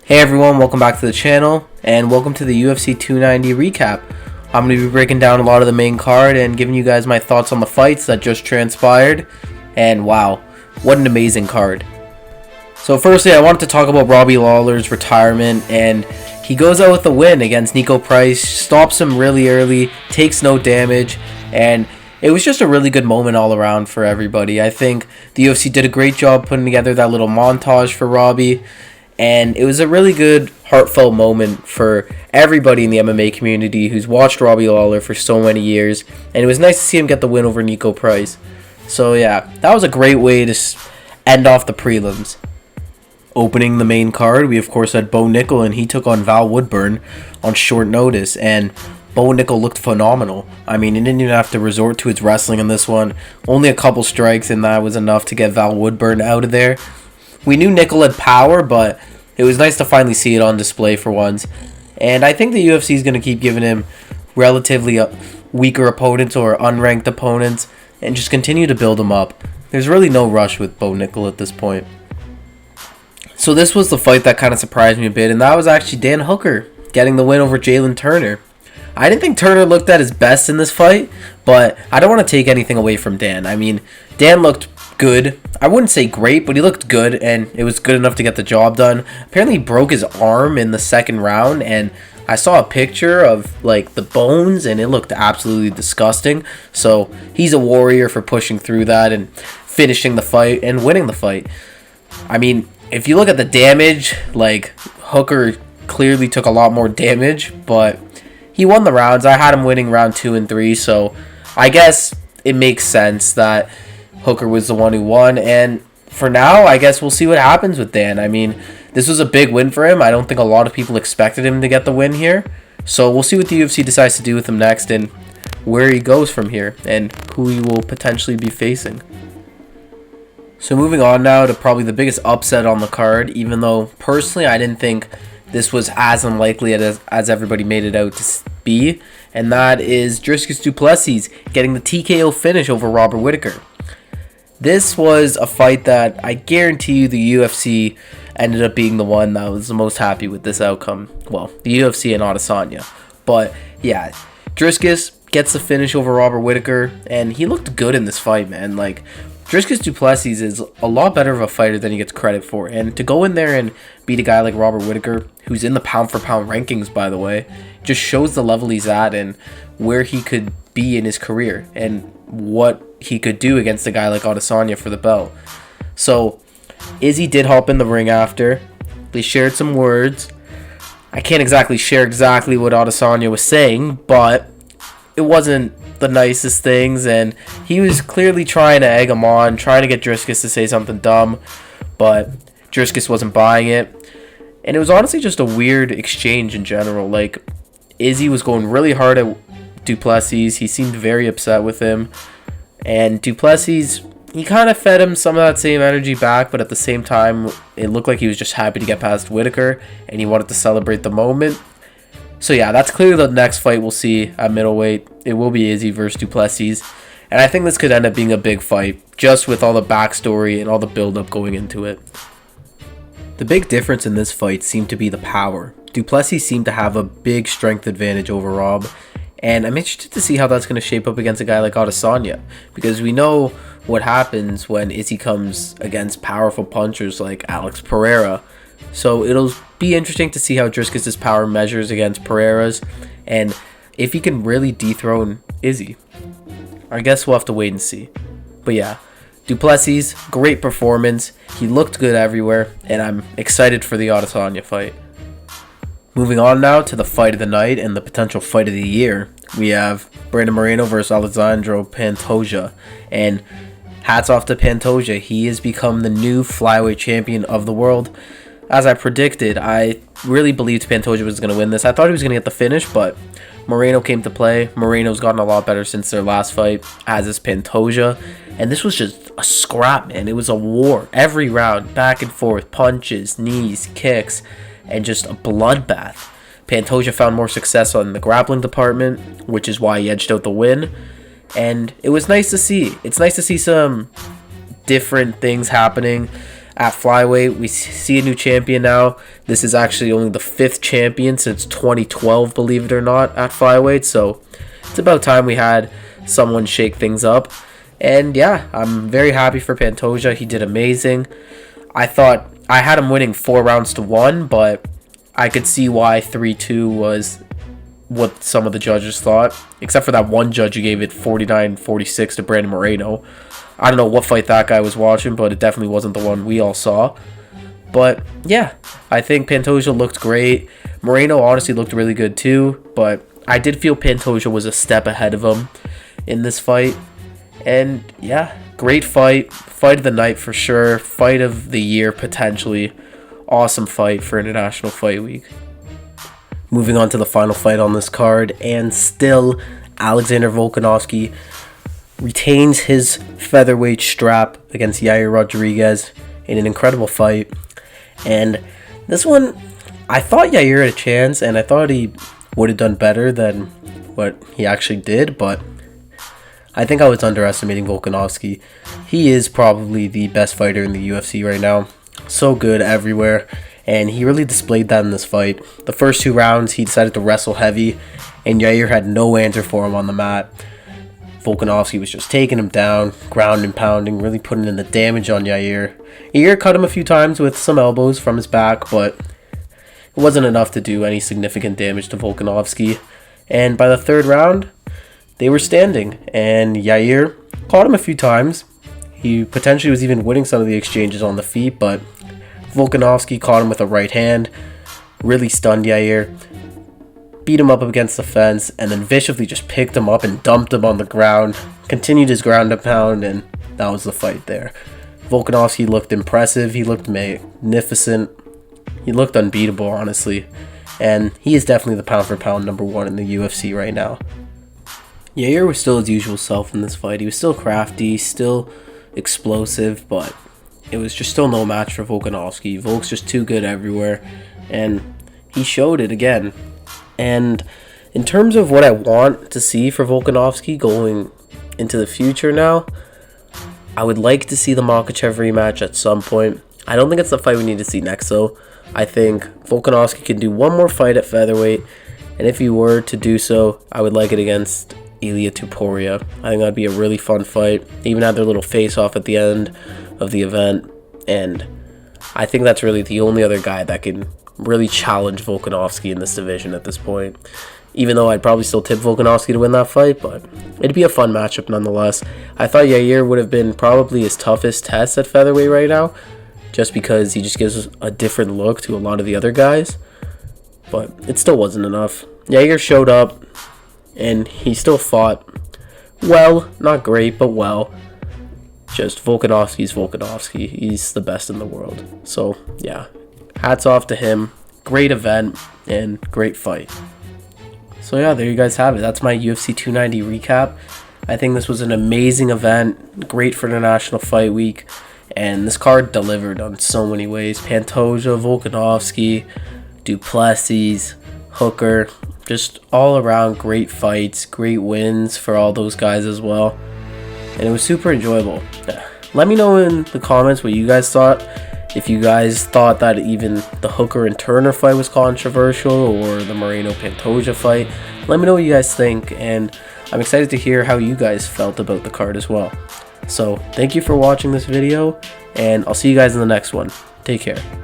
Hey everyone, welcome back to the channel, and welcome to the UFC 290 recap. I'm going to be breaking down a lot of the main card and giving you guys my thoughts on the fights that just transpired, and wow, what an amazing card. So firstly, I wanted to talk about Robbie Lawler's retirement, and he goes out with a win against Niko Price, stops him really early, takes no damage, and it was just a really good moment all around for everybody. I think the UFC did a great job putting together that little montage for Robbie. And it was a really good, heartfelt moment for everybody in the MMA community who's watched Robbie Lawler for so many years. And it was nice to see him get the win over Niko Price. So yeah, that was a great way to end off the prelims. Opening the main card, we of course had Bo Nickal, and he took on Val Woodburn on short notice. And Bo Nickal looked phenomenal. I mean, he didn't even have to resort to his wrestling in this one. Only a couple strikes, and that was enough to get Val Woodburn out of there. We knew Nickal had power, but it was nice to finally see it on display for once. And I think the UFC is going to keep giving him relatively weaker opponents or unranked opponents and just continue to build him up. There's really no rush with Bo Nickal at this point. So this was the fight that kind of surprised me a bit, and that was actually Dan Hooker getting the win over Jalen Turner. I didn't think Turner looked at his best in this fight, but I don't want to take anything away from Dan. I mean, Dan looked good. I wouldn't say great, but he looked good, and it was good enough to get the job done. Apparently he broke his arm in the second round, and I saw a picture of like the bones, and it looked absolutely disgusting. So he's a warrior for pushing through that and finishing the fight and winning the fight. I mean, if you look at the damage, like Hooker clearly took a lot more damage, but he won the rounds. I had him winning round 2 and 3, so I guess it makes sense that Hooker was the one who won, and for now, I guess we'll see what happens with Dan. I mean, this was a big win for him. I don't think a lot of people expected him to get the win here, so we'll see what the UFC decides to do with him next and where he goes from here and who he will potentially be facing. So moving on now to probably the biggest upset on the card, even though personally I didn't think this was as unlikely as everybody made it out to be, and that is Dricus Du Plessis getting the TKO finish over Robert Whittaker. This was a fight that I guarantee you the UFC ended up being the one that was the most happy with this outcome. Well, the UFC and Adesanya. But yeah, Dricus gets the finish over Robert Whittaker, and he looked good in this fight, man. Like, Dricus Du Plessis is a lot better of a fighter than he gets credit for. And to go in there and beat a guy like Robert Whittaker, who's in the pound-for-pound rankings, by the way, just shows the level he's at and where he could be in his career and what he could do against a guy like Adesanya for the belt. So Izzy did hop in the ring after. They shared some words. I can't exactly share exactly what Adesanya was saying, but it wasn't the nicest things, and he was clearly trying to egg him on, trying to get Dricus to say something dumb, but Dricus wasn't buying it. And it was honestly just a weird exchange in general. Like, Izzy was going really hard at Du Plessis. He seemed very upset with him. And Du Plessis, he kind of fed him some of that same energy back, but at the same time, it looked like he was just happy to get past Whittaker, and he wanted to celebrate the moment. So yeah, that's clearly the next fight we'll see at middleweight. It will be Izzy versus Du Plessis. And I think this could end up being a big fight, just with all the backstory and all the build-up going into it. The big difference in this fight seemed to be the power. Du Plessis seemed to have a big strength advantage over Rob, and I'm interested to see how that's going to shape up against a guy like Adesanya, because we know what happens when Izzy comes against powerful punchers like Alex Pereira. So it'll be interesting to see how Dricus' power measures against Pereira's, and if he can really dethrone Izzy. I guess we'll have to wait and see. But yeah, Du Plessis, great performance. He looked good everywhere, and I'm excited for the Adesanya fight. Moving on now to the fight of the night and the potential fight of the year. We have Brandon Moreno versus Alexandre Pantoja. And hats off to Pantoja. He has become the new flyweight champion of the world. As I predicted, I really believed Pantoja was going to win this. I thought he was going to get the finish, but Moreno came to play. Moreno's gotten a lot better since their last fight, as is Pantoja. And this was just a scrap, man. It was a war. Every round, back and forth, punches, knees, kicks, and just a bloodbath. Pantoja found more success on the grappling department, which is why he edged out the win. And it was nice to see. It's nice to see some different things happening At flyweight, we see a new champion now. This is actually only the 5th champion since 2012, believe it or not, at flyweight. So it's about time we had someone shake things up. And yeah, I'm very happy for Pantoja. He did amazing. I thought I had him winning 4 rounds to 1, but I could see why 3-2 was what some of the judges thought, except for that one judge who gave it 49-46 to Brandon Moreno. I don't know what fight that guy was watching, but it definitely wasn't the one we all saw. But yeah, I think Pantoja looked great. Moreno honestly looked really good too, but I did feel Pantoja was a step ahead of him in this fight. And yeah, great fight. Fight of the night for sure. Fight of the year potentially. Awesome fight for International Fight Week. Moving on to the final fight on this card, and still Alexander Volkanovski retains his featherweight strap against Yair Rodriguez in an incredible fight. And this one, I thought Yair had a chance, and I thought he would have done better than what he actually did, but I think I was underestimating Volkanovski. He is probably the best fighter in the UFC right now. So good everywhere, and he really displayed that in this fight. The first 2 rounds, he decided to wrestle heavy, and Yair had no answer for him on the mat. Volkanovski was just taking him down, ground and pounding, really putting in the damage on Yair. Yair cut him a few times with some elbows from his back, but it wasn't enough to do any significant damage to Volkanovski. And by the 3rd round, they were standing, and Yair caught him a few times. He potentially was even winning some of the exchanges on the feet, but Volkanovski caught him with a right hand, really stunned Yair, beat him up against the fence, and then viciously just picked him up and dumped him on the ground, continued his ground and pound, and that was the fight there. Volkanovski looked impressive, he looked magnificent, he looked unbeatable, honestly, and he is definitely the pound for pound number 1 in the UFC right now. Yair was still his usual self in this fight. He was still crafty, still explosive, but it was just still no match for Volkanovski. Volk's just too good everywhere, and he showed it again. And in terms of what I want to see for Volkanovski going into the future now, I would like to see the Makhachev rematch at some point. I don't think it's the fight we need to see next, though. I think Volkanovski can do one more fight at featherweight, and if he were to do so, I would like it against Ilia Topuria. I think that'd be a really fun fight. They even had their little face-off at the end of the event, and I think that's really the only other guy that can really challenge Volkanovski in this division at this point. Even though I'd probably still tip Volkanovski to win that fight, but it'd be a fun matchup nonetheless. I thought Yair would have been probably his toughest test at featherweight right now, just because he just gives a different look to a lot of the other guys, but it still wasn't enough. Yair showed up, and he still fought well, not great, but well. Just Volkanovski's Volkanovski. He's the best in the world. So, yeah. Hats off to him. Great event and great fight. So, yeah, there you guys have it. That's my UFC 290 recap. I think this was an amazing event. Great for International Fight Week. And this card delivered on so many ways. Pantoja, Volkanovski, Duplessis, Hooker. Just all around great fights, great wins for all those guys as well. And it was super enjoyable. Let me know in the comments what you guys thought. If you guys thought that even the Hooker and Turner fight was controversial, or the Moreno-Pantoja fight. Let me know what you guys think, and I'm excited to hear how you guys felt about the card as well. So, thank you for watching this video, and I'll see you guys in the next one. Take care.